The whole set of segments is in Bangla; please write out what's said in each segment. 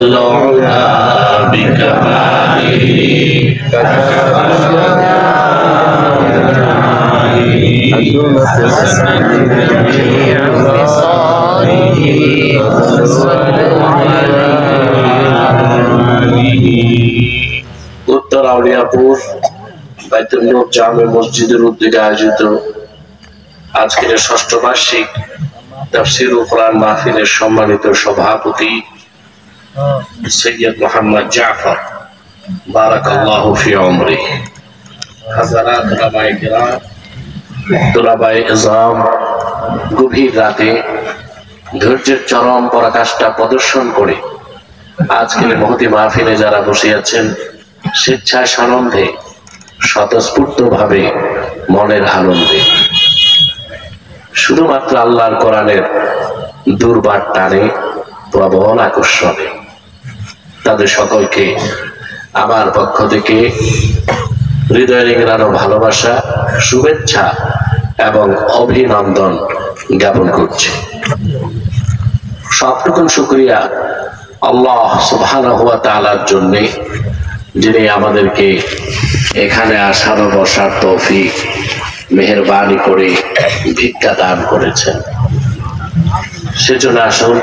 العلا بكماله উত্তর আউলিয়াপুর বাইতুল নূর জামে মসজিদের উদ্যোগে আয়োজিত আজকের ষষ্ঠ বার্ষিক তাফসীর ও কোরআন মাহফিলের সম্মানিত সভাপতি সৈয়দ মোহাম্মদ জাফর বারাকাল্লাহু ফি উমরিহি, হাজারাত উলামায়ে কিরাম, তুলাবায়ে ইজম, গভীর রাতে ধৈর্যের চরম পরাকাষ্ঠা প্রদর্শন করে আজকের মহতি মাহফিলে যারা বসে আছেন, স্বেচ্ছায় সানন্দে স্বতঃস্ফূর্ত ভাবে মনের আনন্দে শুধুমাত্র আল্লাহর কোরআনের দুর্বার টানে প্রবল আকর্ষণে তাদের সকলকে আমার পক্ষ থেকে হৃদয় রেঙানো ভালোবাসা, শুভেচ্ছা এবং অভিনন্দন জ্ঞাপন করছি। সবটুকুন শুকরিয়া আল্লাহ সুবহানাহু ওয়া তাআলার জন্য, যিনি আমাদেরকে এখানে আসার ও বসার তৌফিক মেহেরবানি করে ভিক্ষা দান করেছেন। সেজন্য আসুন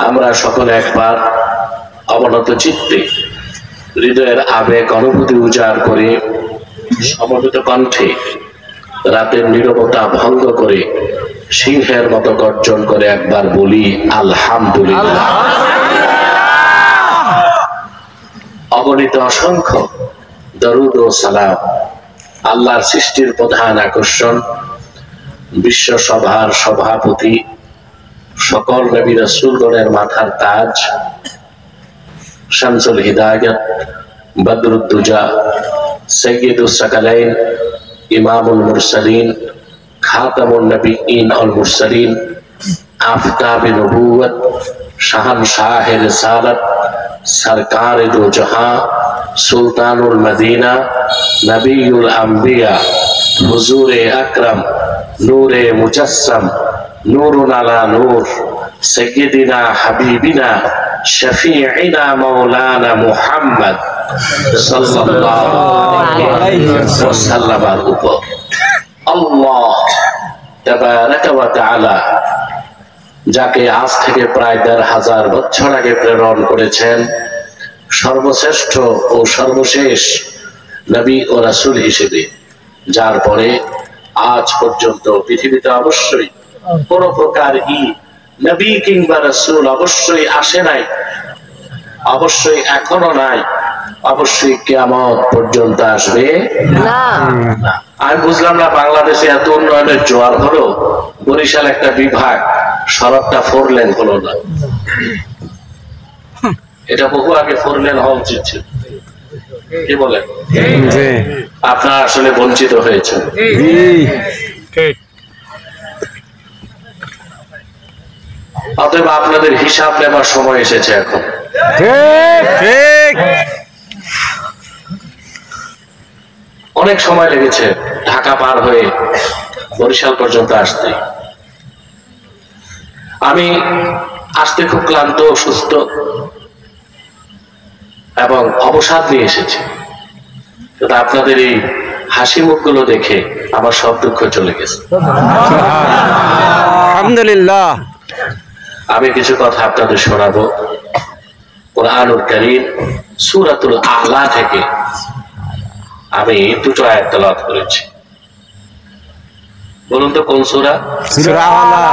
আমরা সকলে একবার অবনত চিত্তে হৃদয়ের আবেগ অনুভূতি উজাড় করে সমবেত কণ্ঠে রাতের নীরবতা ভঙ্গ করে সিংহের মতো গর্জন করে একবার বলি আলহামদুলিল্লাহ। অগণিত অসংখ্য দরুদ ও সালাম আল্লাহর সৃষ্টির প্রধান আকর্ষণ, বিশ্ব সভার সভাপতি, সকল নবী রাসূলগণের মাথার তাজ, শামসুল হিদায়াত, বদরুদ্দুজা, সাইয়্যিদুস সাকালাইন, ইমামুল মুরসালিন, খাতামুন নবিয়্যিন ওয়াল মুরসালিন, আফতাবে নবুওয়াত, শাহনশাহে রিসালাত, সরকারে দো জাহাঁ, সুলতানুল মদিনা, নবিয়ুল আম্বিয়া, হুজুরে আকরাম, নূরে মুজাসসাম, নূরুন আলা নূর, সাইয়্যিদিনা হাবিবিনা শফিঈনা মাওলানা মুহাম্মদ সাল্লাল্লাহু আলাইহি ওয়াসাল্লামের উপর আল্লাহ তাবারাকা ওয়া তাআলা যাকে আজ থেকে প্রায় ১৫০০ বছর আগে প্রেরণ করেছেন সর্বশ্রেষ্ঠ ও সর্বশেষ নবী ও রাসূল হিসেবে, যার পরে আজ পর্যন্ত পৃথিবীতে অবশ্যই কোন প্রকার নবী কিংবা রাসূল অবশ্যই আসে নাই, অবশ্যই এখনো নাই, অবশ্যই কিয়ামত পর্যন্ত আসবে না। আমি বুঝলাম না বাংলাদেশে এত উন্নয়নের জোয়ার হলো, বরিশাল একটা বিভাগ সড়কটা 4 লেন হলো না। এটা বহু আগে 4 লেন হওয়া উচিত ছিল। কি বলেন? আপনারা আসলে বঞ্চিত হয়েছেন। অতএব আপনাদের হিসাব নেবার সময় এসেছে এখন। অনেক সময় লেগেছে ঢাকা পার হয়ে বরিশাল পর্যন্ত আসতে। আমি আসতে খুব ক্লান্ত, অসুস্থ এবং অবসাদ নিয়ে এসেছি, কিন্তু আপনাদের এই হাসি মুখগুলো দেখে আমার সব দুঃখ চলে গেছে। আলহামদুলিল্লাহ। আমি কিছু কথা আপনাদের শোনাবো কুরআনুল কারীম সূরাতুল আ'লা থেকে। আমি দুটো আয়াত তেলাওয়াত করেছি। বলুন তো কোন সূরা? সূরা আ'লা।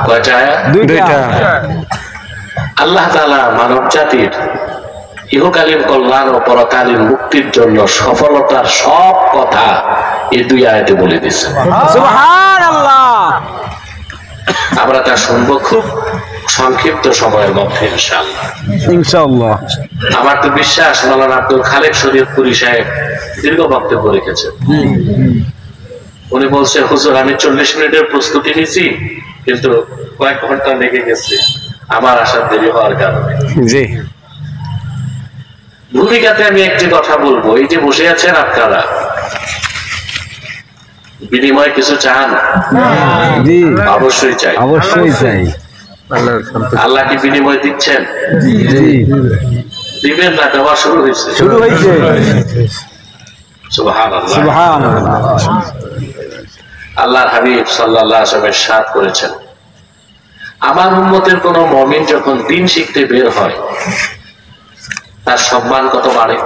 কয়টা আয়াত? দুইটা। আল্লাহ তাআলা মানব জাতির ইহকালীন কল্যাণ ও পরকালীন মুক্তির জন্য সফলতার সব কথা এই দুই আয়াতে বলে দিয়েছেন। সুবহানাল্লাহ। আমরা তা শুনবো খুব সংক্ষিপ্ত সময়ের মধ্যে ইনশাআল্লাহ। ইনশাআল্লাহ। আমার তো বিশ্বাস মাওলানা আব্দুল খালেক শরীয়তপুরী সাহেব দীর্ঘ বক্তব্য রেখেছেন। উনি বলছে, হুজুর আমি 40 মিনিটের প্রস্তুতি নিয়েছি, কিন্তু কয়েক ঘন্টা লেগে গেছে আমার আসার দেরি হওয়ার কারণে। জি। ভূমিকাতে আমি একটি কথা বলবো। এই যে বসে আছেন আপনারা, বিনিময় কিছু চান? জি, অবশ্যই চাই। অবশ্যই চাই। আল্লাহ কি বিনিময় দিচ্ছেন? দিবেন না, দেওয়া শুরু হয়েছে। সুবহানাল্লাহ। আল্লাহর হাবিব সাল্লাল্লাহু আলাইহি ওয়াসাল্লাম ইরশাদ করেছেন, আমার উম্মতের কোন মুমিন যখন দ্বীন শিখতে বের হয় তার সম্মান কত বাড়ে।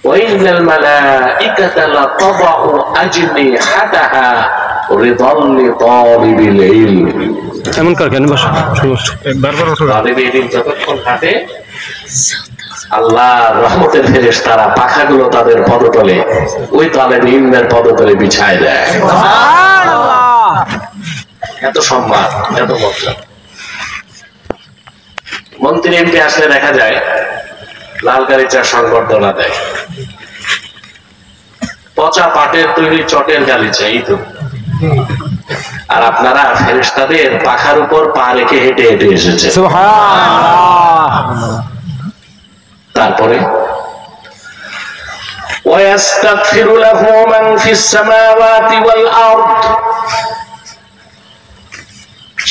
ওয়াইনাল মালাইকাতা লাতাদউ আজনিহাতাহা রিদাল লিতালিবিল ইলম। এমন কর কেন বস বারবার ওঠো। তালিবে ইলম যতক্ষণ হাঁটে আল্লাহর রহমতের ফেরেশতারা পাখাগুলো তাদের পদতলে, ওই তালিবে ইলমের পদতলে বিছায় দেয়। সুবহানাল্লাহ। এত সম্মান, এত মর্যাদা। মন্ত্রী এমপি আসলে দেখা যায় লাল গালিচার সংবর্ধনা দেয়, পচা পাটের তৈরি চটের গালিচা, এই তো। আর আপনারা ফেরেশতাদের পাখার উপর পা রেখে হেঁটে হেঁটে এসেছে। তারপরে ওয়াস্তাগফিরু লাহু মান ফিস সামাওয়াতি ওয়াল আরদ।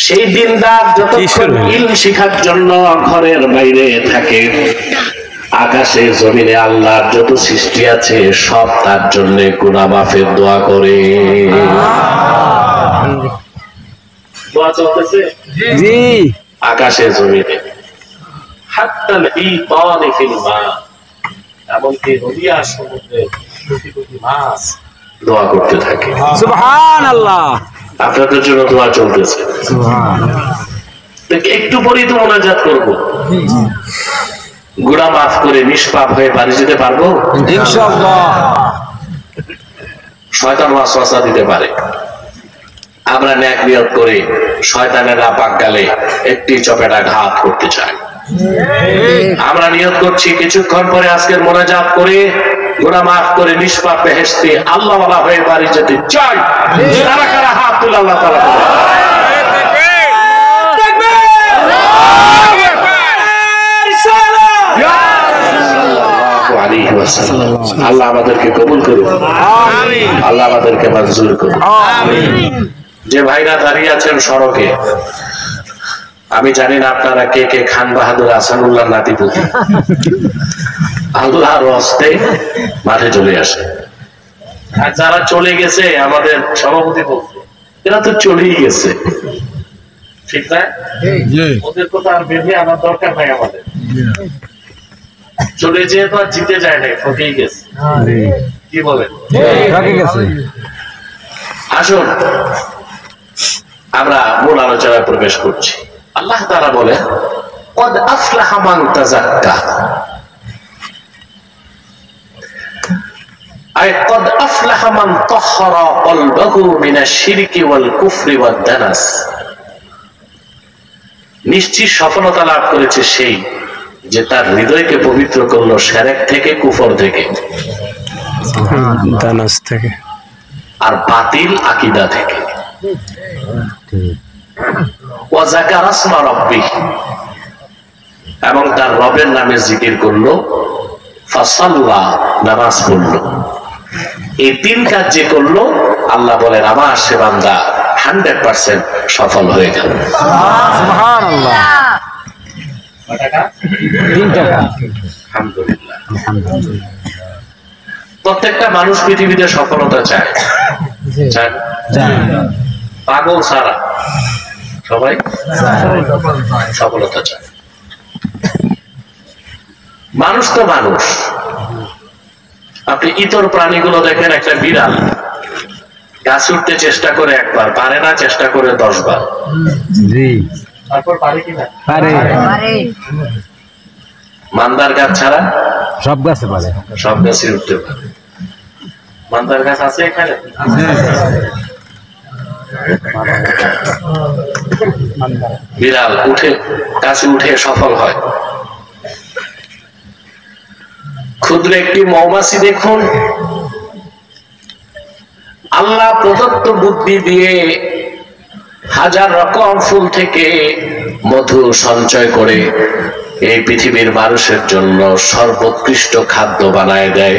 সেই দিনদার যতক্ষণ ইলম শিখার জন্য ঘরের বাইরে থাকে, আকাশে জমিনে আল্লাহর যত সৃষ্টি আছে সব তার জন্য গুনাহ মাফের দোয়া করে। দোয়া চলতেছে জি আকাশে জমিনে, হাত্তাল হিতানি ফিল মা, এমনকি নদিয়া সমুদ্রে কোটি কোটি মাছ দোয়া করতে থাকে। সুবহানাল্লাহ। আপনাদের জন্য দোয়া চলতেছে। একটু পরেই তো মোনাজাত করবো। গুনাহ মাফ করে নিষ্পাপ হয়ে বাড়ি যেতে পারবো ইনশাআল্লাহ। শয়তান ওয়াসওয়াসা দিতে পারে, আমরা নেক নিয়ত করে শয়তানের নাপাক গালে একটি চপেটা ঘাত করতে চাই। আমরা নিয়ত করছি কিছুক্ষণ পরে আজকের মোনাজাত করে গুনাহ মাফ করে নিষ্পাপ বেহেশতে আল্লাহওয়ালা হয়ে বাড়ি যেতে চাই। কারা কারা হাত তুলে আল্লাহ তাআলা আল্লাহ আমাদেরকে কবুল করুন, আল্লাহ আমাদেরকে মঞ্জুর করুন। যে ভাইরা দাঁড়িয়ে আছেন সড়কে, আমি জানি না আপনারা কে কে খান বাহাদুর আসানুল্লাহ নাতিপুতি। আল্লাহর হস্তে মাঠে চলে আসে। আর যারা চলে গেছে, আমাদের সভাপতি বলছে এরা তো চলেই গেছে, ঠিক না? ওদের কথা আর বেঁধে আমার দরকার নাই। আমাদের চলে যেয়ে তো আর জিতে যায় নাই, ঠকেই গেছে। কি বলেন? আসুন আমরা মূল আলোচনায় প্রবেশ করছি। আল্লাহ তাআলা বলে قد أفلح من تزكى أي قد أفلح من طهر قلبه من الشرك والكفر والدنس। নিশ্চিত সফলতা লাভ করেছে সেই যে তার হৃদয়কে পবিত্র করলো শিরক থেকে, কুফর থেকে, দানাস থেকে, আর বাতিল আকীদা থেকে। ওয়া যাকারা ইসমা রাব্বিহি, এবং তার রবের নামে জিকির করলো, ফাসাল্লা, নামাজ পড়লো। এই তিন কাজ যে করলো, আল্লাহ বলেন আমার সে বান্দা 100% সফল হয়ে গেল। সুবহানাল্লাহ। আলহামদুলিল্লাহ। প্রত্যেকটা মানুষ পৃথিবীতে সফলতা চায়, চায় পাগল ছাড়া সবাই সফলতা চায়। মানুষ তো মানুষ। আপনি ইতর প্রাণীগুলো দেখেন, একটা বিড়াল গাছ উঠতে চেষ্টা করে একবার, পারে না, চেষ্টা করে 10 বার। তারপর পারে কিনা? পারে। মান্দার গাছ ছাড়া সব গাছে পারে, সব গাছে উঠতে পারে। মান্দার গাছ আছে এখানে? বিড়াল উঠে গাছে উঠে সফল হয়। ক্ষুদ্র একটি মৌমাছি দেখুন, আল্লাহ প্রদত্ত বুদ্ধি দিয়ে হাজার রকম ফুল থেকে মধু সঞ্চয় করে এই পৃথিবীর মানুষের জন্য সর্বোৎকৃষ্ট খাদ্য বানায় দেয়।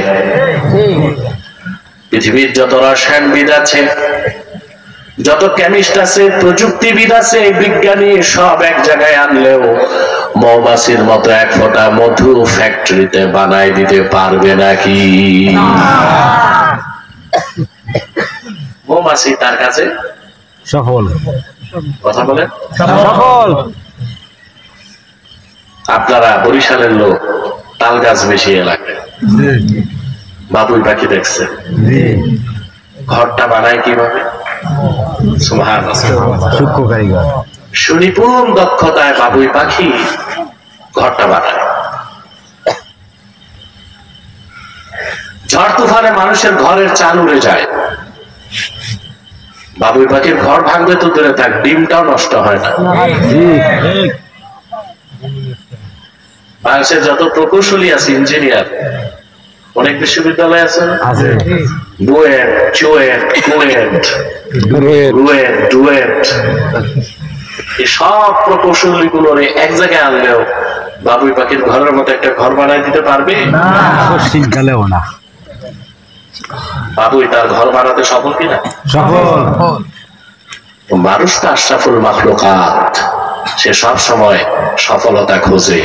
পৃথিবীর যত রসায়নবিদ আছে, যত কেমিস্ট আছে, প্রযুক্তিবিদ আছে, বিজ্ঞানী সব এক জায়গায় আনলেও মৌমাছির মতো এক ফোঁটা মধু ফ্যাক্টরিতে বানাই দিতে পারবে নাকি? মৌমাছি তার কাছে সফল। কথা বলেন সফল। আপনারা বরিশালের লোক, তাল গাছ বেশি এলাকায় বাবুই পাখি দেখছে, ঘরটা বানায় কিভাবে? সুবহানাল্লাহ। সূক্ষ্ম কারিগর। সুনিপুণ দক্ষতায় বাবুই পাখি ঘরটা বানায়। ঝড় তুফানে মানুষের ঘরের চাল উড়ে যায়, বাবুই পাখির ঘর ভাঙবে তো দূরে থাক, ডিমটাও নষ্ট হয় না। বাংলাদেশের যত প্রকৌশলী আছে, ইঞ্জিনিয়ার, অনেক বিশ্ববিদ্যালয় আছে, বুয়েট, চুয়েট, কুয়েট, রুয়েট, ডুয়েট, এই সব প্রকৌশলী গুলোর এক জায়গায় আনলেও বাবুই পাখির ঘরের মতো একটা ঘর বানায় দিতে পারবে? শীতকালেও না। বাবুই তার ঘর বানাতে সফল কিনা? সফল। মানুষ তো আশরাফুল মাখলুকাত, সে সব সময় সফলতা খোঁজে,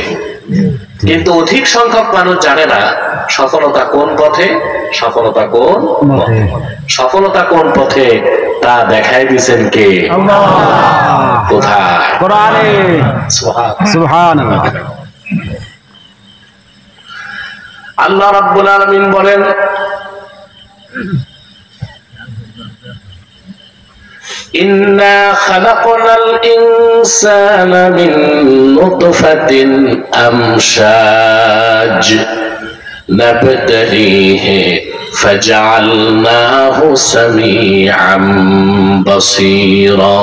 কিন্তু অধিক সংখ্যক মানুষ জানে না সফলতা কোন পথে, সফলতা কোন পথে। সফলতা কোন পথে তা দেখাই দিয়েছেন কে? কোথায়? কোরআনে। সুবহানাল্লাহ। আল্লাহ রাব্বুল আলামিন বলেন, إنا خلقنا الإنسان من نطفة أمشاج نبتليه فجعلناه سميعا بصيرا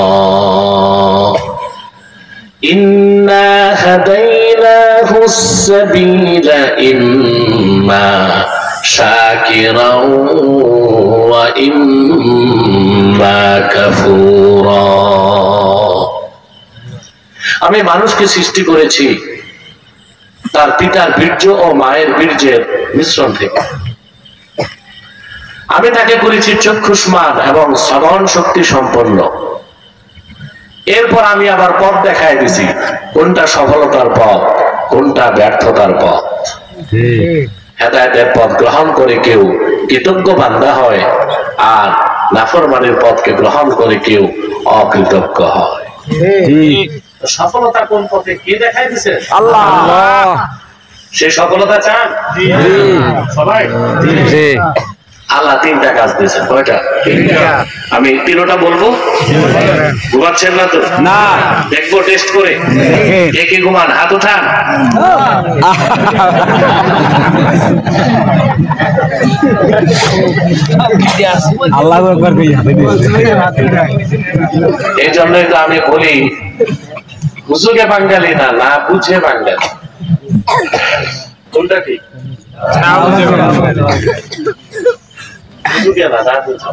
إنا هديناه السبيل إما شاكرا وإما كفورا। আমি মানুষকে সৃষ্টি করেছি তার পিতার বীর্য ও মায়ের বীর্যের মিশ্রণ থেকে। আমি তাকে করেছি চক্ষুষ্মান এবং শ্রবণ শক্তি সম্পন্ন। এরপর আমি আবার পথ দেখাই দিছি, কোনটা সফলতার পথ, কোনটা ব্যর্থতার পথ। হেদায়েতের পথ গ্রহণ করে কেউ কৃতজ্ঞ বান্দা হয়, আর নাফরমানির পথকে গ্রহণ করে কেউ অকৃতজ্ঞ হয়। সফলতা কোন পথে কে দেখাই দিছে? আল্লাহ। সে সফলতা চান সবাই? আল্লাহ তিনটা কাজ দিয়েছেন। কয়টা? আমি তিনটা বলবো, ঘুমাচ্ছেন না তো? না। দেখবো টেস্ট করে কে কে ঘুমান, হাত উঠান। আল্লাহু আকবার কইয়া। এই জন্যই তো আমি বলি, বুঝুকে বাঙালি না, না বুঝে বাঙালি। কোনটা ঠিক? বুঝুকে না, না বুঝে।